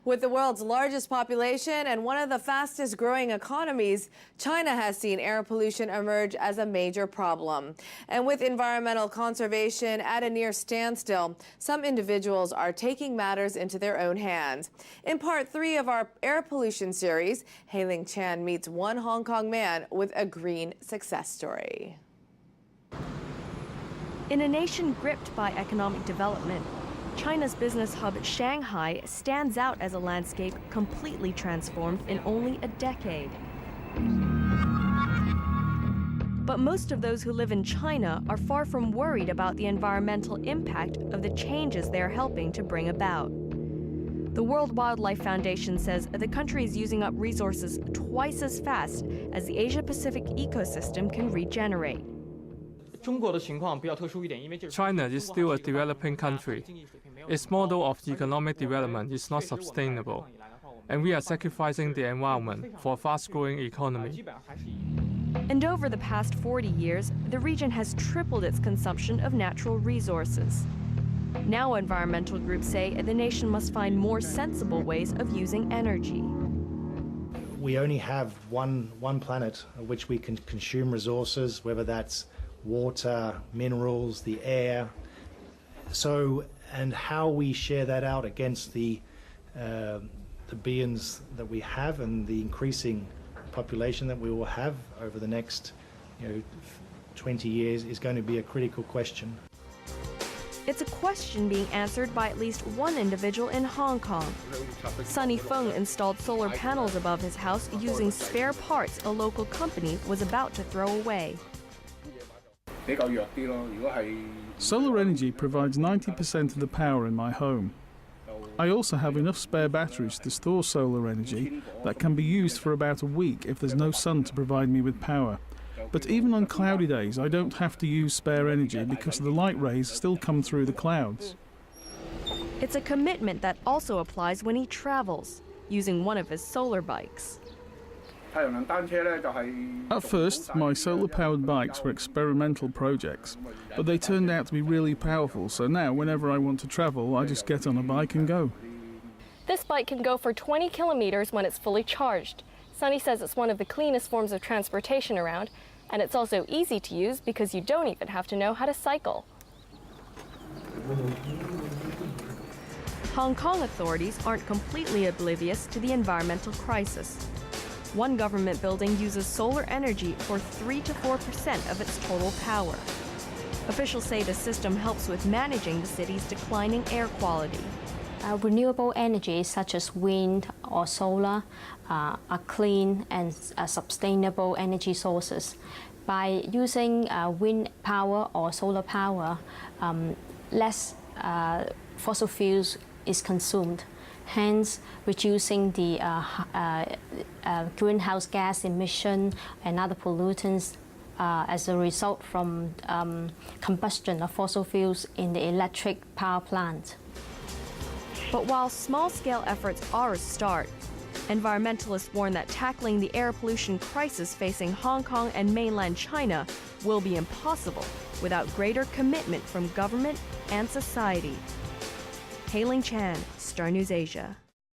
With the world's largest population and one of the fastest growing economies, China has seen air pollution emerge as a major problem. And with environmental conservation at a near standstill, some individuals are taking matters into their own hands. In part 3 of our air pollution series, Heyling Chan meets one Hong Kong man with a green success story. In a nation gripped by economic development, China's business hub Shanghai stands out as a landscape completely transformed in only a decade. But most of those who live in China are far from worried about the environmental impact of the changes they are helping to bring about. The World Wildlife Foundation says the country is using up resources twice as fast as the Asia-Pacific ecosystem can regenerate. China is still a developing country. Its model of economic development is not sustainable, and we are sacrificing the environment for a fast-growing economy. And over the past 40 years, the region has tripled its consumption of natural resources. Now environmental groups say the nation must find more sensible ways of using energy. We only have one planet on which we can consume resources, whether that's water, minerals, the air. So, and how we share that out against the billions that we have and the increasing population that we will have over the next 20 years is going to be a critical question. It's a question being answered by at least one individual in Hong Kong. Sunny Feng installed solar panels above his house using spare parts a local company was about to throw away. Solar energy provides 90% of the power in my home. I also have enough spare batteries to store solar energy that can be used for about a week if there's no sun to provide me with power. But even on cloudy days, I don't have to use spare energy because the light rays still come through the clouds. It's a commitment that also applies when he travels, using one of his solar bikes. At first, my solar-powered bikes were experimental projects, but they turned out to be really powerful, so now whenever I want to travel, I just get on a bike and go. This bike can go for 20 kilometers when it's fully charged. Sunny says it's one of the cleanest forms of transportation around, and it's also easy to use because you don't even have to know how to cycle. Hong Kong authorities aren't completely oblivious to the environmental crisis. One government building uses solar energy for 3 to 4% of its total power. Officials say the system helps with managing the city's declining air quality. Renewable energies such as wind or solar are clean and sustainable energy sources. By using wind power or solar power, less fossil fuels is consumed, hence reducing the greenhouse gas emission and other pollutants as a result from combustion of fossil fuels in the electric power plant. But while small-scale efforts are a start, environmentalists warn that tackling the air pollution crisis facing Hong Kong and mainland China will be impossible without greater commitment from government and society. Heyling Chan, Star News Asia.